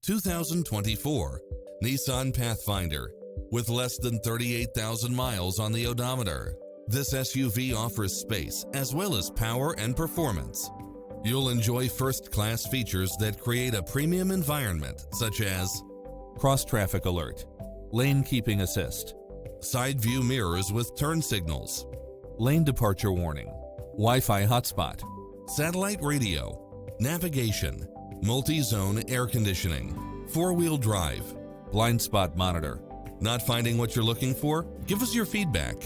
2024 Nissan Pathfinder. With less than 38,000 miles on the odometer, this SUV offers space as well as power and performance. You'll enjoy first-class features that create a premium environment, such as cross-traffic alert, lane keeping assist, side view mirrors with turn signals, lane departure warning, Wi-Fi hotspot, satellite radio, navigation, multi-zone air conditioning, four-wheel drive, blind spot monitor. Not finding what you're looking for? Give us your feedback.